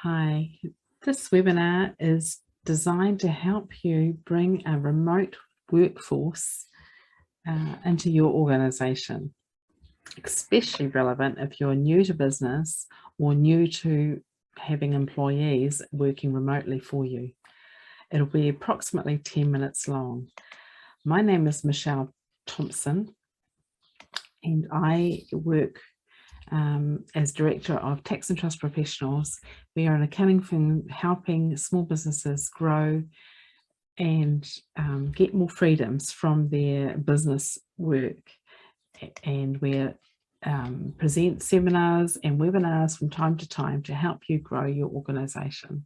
Hi, this webinar is designed to help you bring a remote workforce into your organization, especially relevant if you're new to business or new to having employees working remotely for you. It'll be approximately 10 minutes long. My name is Michelle Thompson, and I work as Director of Tax and Trust Professionals. We are an accounting firm helping small businesses grow and get more freedoms from their business work. And we present seminars and webinars from time to time to help you grow your organisation.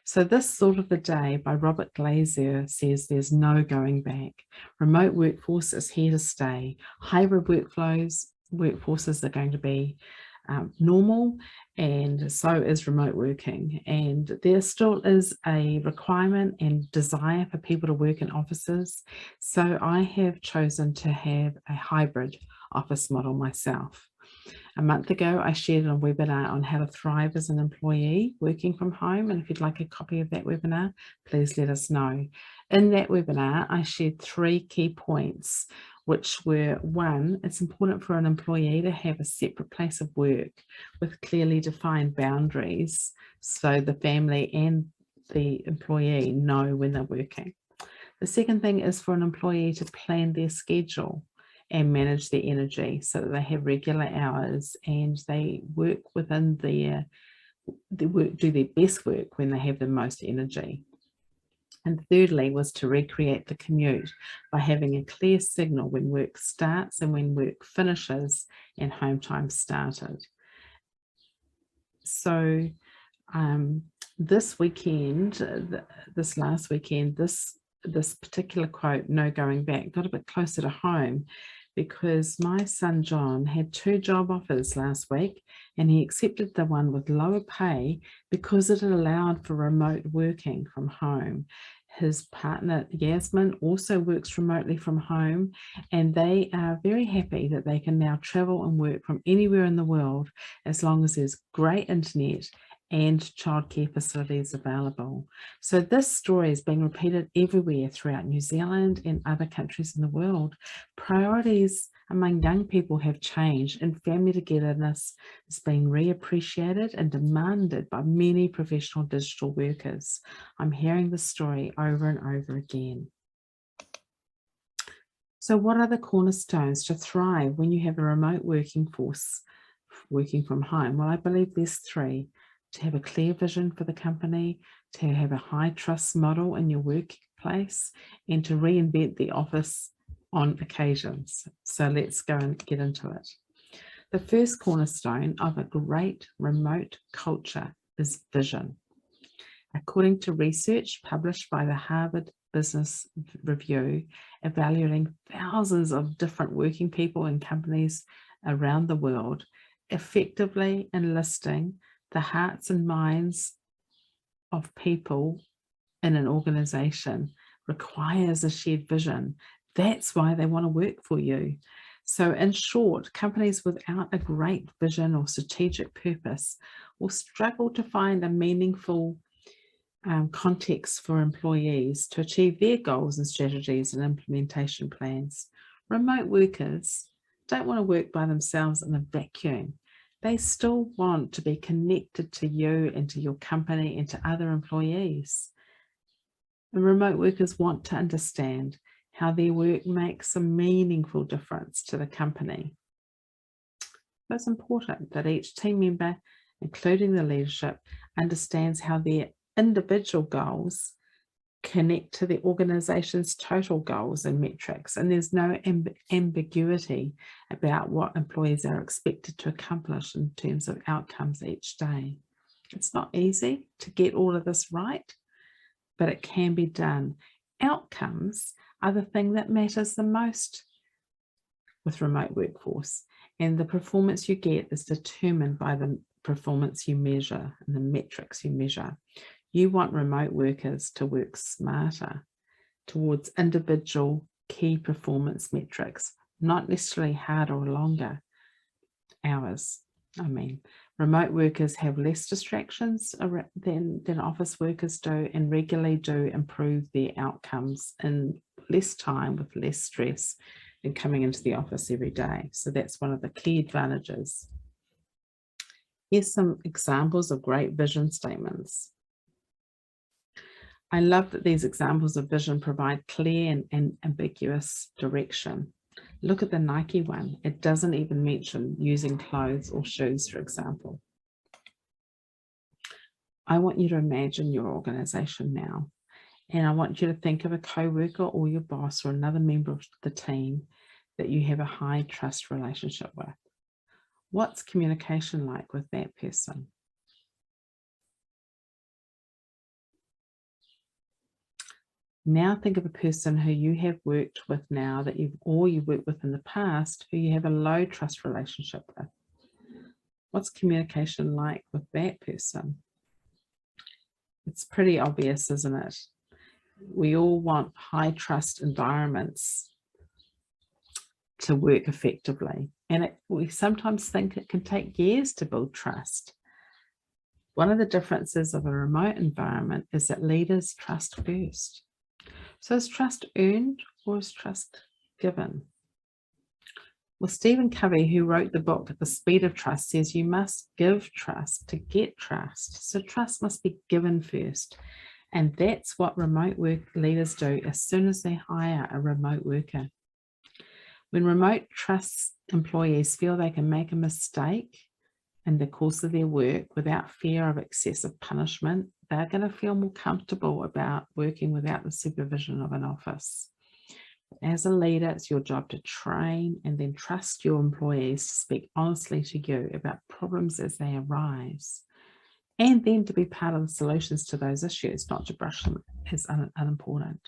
So this Thought of the Day by Robert Glazer says there's no going back. Remote workforce is here to stay. Hybrid workforces are going to be normal, and so is remote working. And there still is a requirement and desire for people to work in offices. So I have chosen to have a hybrid office model myself. A month ago, I shared a webinar on how to thrive as an employee working from home. And if you'd like a copy of that webinar, please let us know. In that webinar, I shared 3 key points, which were: 1, it's important for an employee to have a separate place of work with clearly defined boundaries, so the family and the employee know when they're working. The second thing is for an employee to plan their schedule and manage their energy so that they have regular hours and they work within do their best work when they have the most energy. And thirdly was to recreate the commute by having a clear signal when work starts and when work finishes and home time started. So this last weekend, this particular quote, "No going back," got a bit closer to home, because my son John had 2 job offers last week, and he accepted the one with lower pay because it allowed for remote working from home. His partner Yasmin also works remotely from home, and they are very happy that they can now travel and work from anywhere in the world as long as there's great internet and childcare facilities available. So this story is being repeated everywhere throughout New Zealand and other countries in the world. Priorities among young people have changed, and family togetherness is being reappreciated and demanded by many professional digital workers. I'm hearing this story over and over again. So what are the cornerstones to thrive when you have a remote working force working from home? Well, I believe there's 3. To have a clear vision for the company, to have a high trust model in your workplace, and to reinvent the office on occasions. So let's go and get into it. The first cornerstone of a great remote culture is vision. According to research published by the Harvard Business Review, evaluating thousands of different working people in companies around the world, effectively enlisting the hearts and minds of people in an organization requires a shared vision. That's why they want to work for you. So in short, companies without a great vision or strategic purpose will struggle to find a meaningful context for employees to achieve their goals and strategies and implementation plans. Remote workers don't want to work by themselves in a vacuum. They still want to be connected to you and to your company and to other employees. And remote workers want to understand how their work makes a meaningful difference to the company. It's important that each team member, including the leadership, understands how their individual goals connect to the organization's total goals and metrics, and there's no ambiguity about what employees are expected to accomplish in terms of outcomes each day. It's not easy to get all of this right, but it can be done. Outcomes are the thing that matters the most with remote workforce, and the performance you get is determined by the performance you measure and the metrics you measure. You want remote workers to work smarter towards individual key performance metrics, not necessarily harder or longer hours. Remote workers have less distractions than office workers do, and regularly do improve their outcomes in less time with less stress than coming into the office every day. So that's one of the key advantages. Here's some examples of great vision statements. I love that these examples of vision provide clear and ambiguous direction. Look at the Nike one. It doesn't even mention using clothes or shoes, for example. I want you to imagine your organization now, and I want you to think of a co-worker or your boss or another member of the team that you have a high trust relationship with. What's communication like with that person? Now think of a person who you have worked with now that you've worked with in the past who you have a low trust relationship with. What's communication like with that person? It's pretty obvious, isn't it? We all want high trust environments to work effectively. And we sometimes think it can take years to build trust. One of the differences of a remote environment is that leaders trust first. So is trust earned or is trust given? Well, Stephen Covey, who wrote the book, The Speed of Trust, says you must give trust to get trust. So trust must be given first. And that's what remote work leaders do as soon as they hire a remote worker. When remote trust employees feel they can make a mistake in the course of their work without fear of excessive punishment, they're going to feel more comfortable about working without the supervision of an office. As a leader, it's your job to train and then trust your employees to speak honestly to you about problems as they arise, and then to be part of the solutions to those issues, not to brush them as unimportant.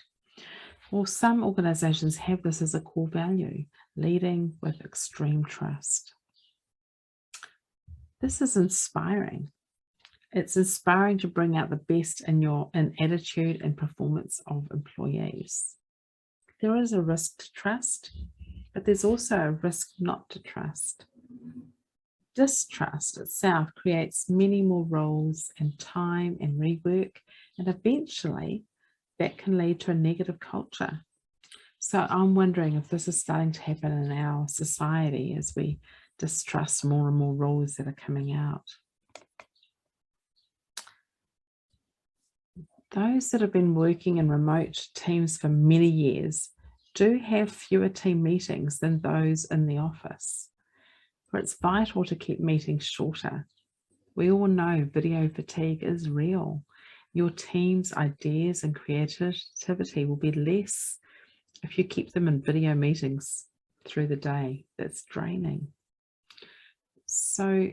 Well, some organizations have this as a core value, leading with extreme trust. This is inspiring. It's inspiring to bring out the best in attitude and performance of employees. There is a risk to trust, but there's also a risk not to trust. Distrust itself creates many more roles and time and rework, and eventually that can lead to a negative culture. So I'm wondering if this is starting to happen in our society as we distrust more and more roles that are coming out. Those that have been working in remote teams for many years do have fewer team meetings than those in the office. For it's vital to keep meetings shorter. We all know video fatigue is real. Your team's ideas and creativity will be less if you keep them in video meetings through the day. That's draining. So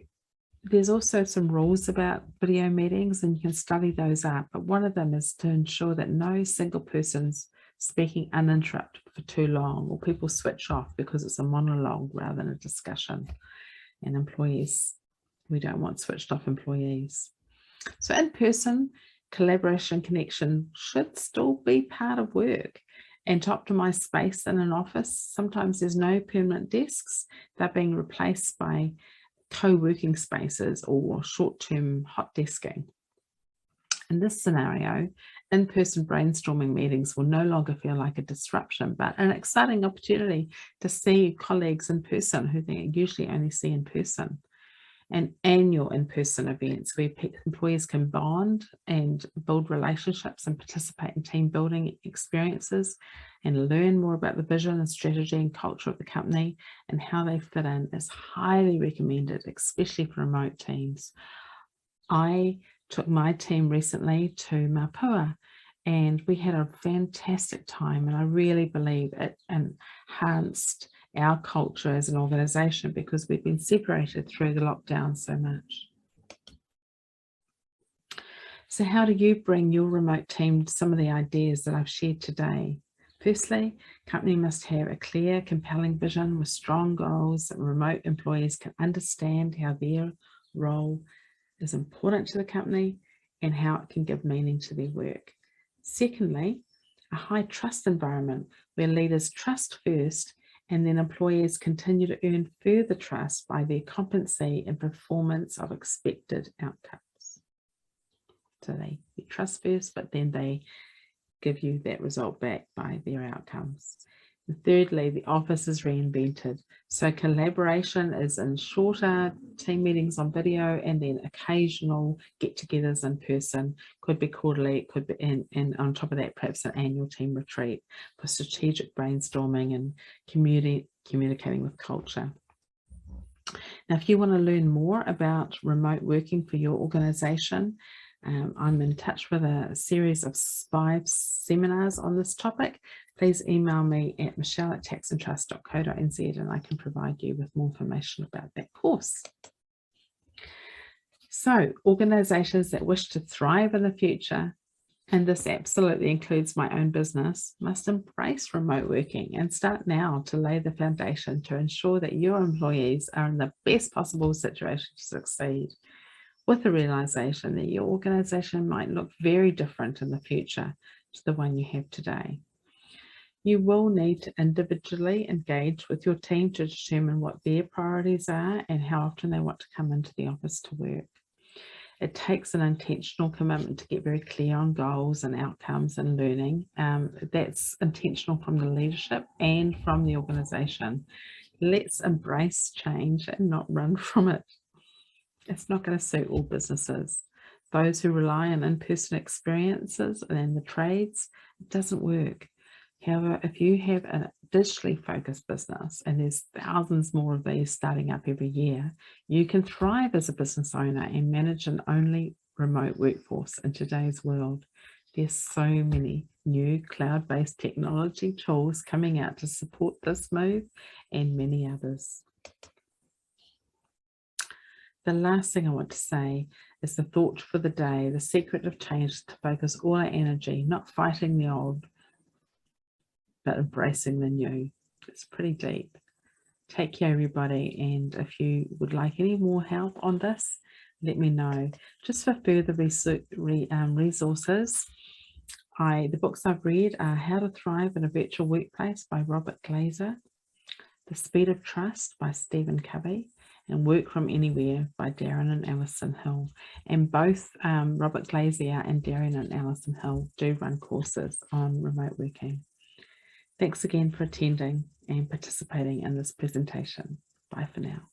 there's also some rules about video meetings, and you can study those up, but one of them is to ensure that no single person's speaking uninterrupted for too long, or people switch off because it's a monologue rather than a discussion. And employees, we don't want switched off employees. So in person, collaboration and connection should still be part of work. And to optimize space in an office, sometimes there's no permanent desks. They're being replaced by co-working spaces or short-term hot desking. In this scenario, in-person brainstorming meetings will no longer feel like a disruption, but an exciting opportunity to see colleagues in person who they usually only see in person. And annual in-person events where employees can bond and build relationships and participate in team building experiences and learn more about the vision and strategy and culture of the company and how they fit in is highly recommended, especially for remote teams. I took my team recently to Mapua and we had a fantastic time, and I really believe it enhanced our culture as an organization because we've been separated through the lockdown so much. So how do you bring your remote team to some of the ideas that I've shared today? Firstly, company must have a clear, compelling vision with strong goals that remote employees can understand how their role is important to the company and how it can give meaning to their work. Secondly, a high trust environment where leaders trust first And then employees continue to earn further trust by their competency and performance of expected outcomes. So they trust first, but then they give you that result back by their outcomes. And thirdly, the office is reinvented. So collaboration is in shorter team meetings on video, and then occasional get-togethers in person. Could be quarterly, it could be, and on top of that, perhaps an annual team retreat for strategic brainstorming and communicating with culture. Now, if you want to learn more about remote working for your organization, I'm in touch with a series of 5 seminars on this topic. Please email me at michelle@taxandtrust.co.nz and I can provide you with more information about that course. So, organizations that wish to thrive in the future, and this absolutely includes my own business, must embrace remote working and start now to lay the foundation to ensure that your employees are in the best possible situation to succeed, with the realization that your organization might look very different in the future to the one you have today. You will need to individually engage with your team to determine what their priorities are and how often they want to come into the office to work. It takes an intentional commitment to get very clear on goals and outcomes and learning. That's intentional from the leadership and from the organization. Let's embrace change and not run from it. It's not going to suit all businesses. Those who rely on in-person experiences and the trades, it doesn't work. However, if you have a digitally focused business, and there's thousands more of these starting up every year, you can thrive as a business owner and manage an only remote workforce in today's world. There's so many new cloud-based technology tools coming out to support this move and many others. The last thing I want to say is the thought for the day. The secret of change is to focus all our energy, not fighting the old, but embracing the new. It's pretty deep. Take care, everybody. And if you would like any more help on this, let me know. Just for further resources, the books I've read are How to Thrive in a Virtual Workplace by Robert Glazer, The Speed of Trust by Stephen Covey, and Work from Anywhere by Darren and Alison Hill. And both Robert Glazer and Darren and Alison Hill do run courses on remote working. Thanks again for attending and participating in this presentation. Bye for now.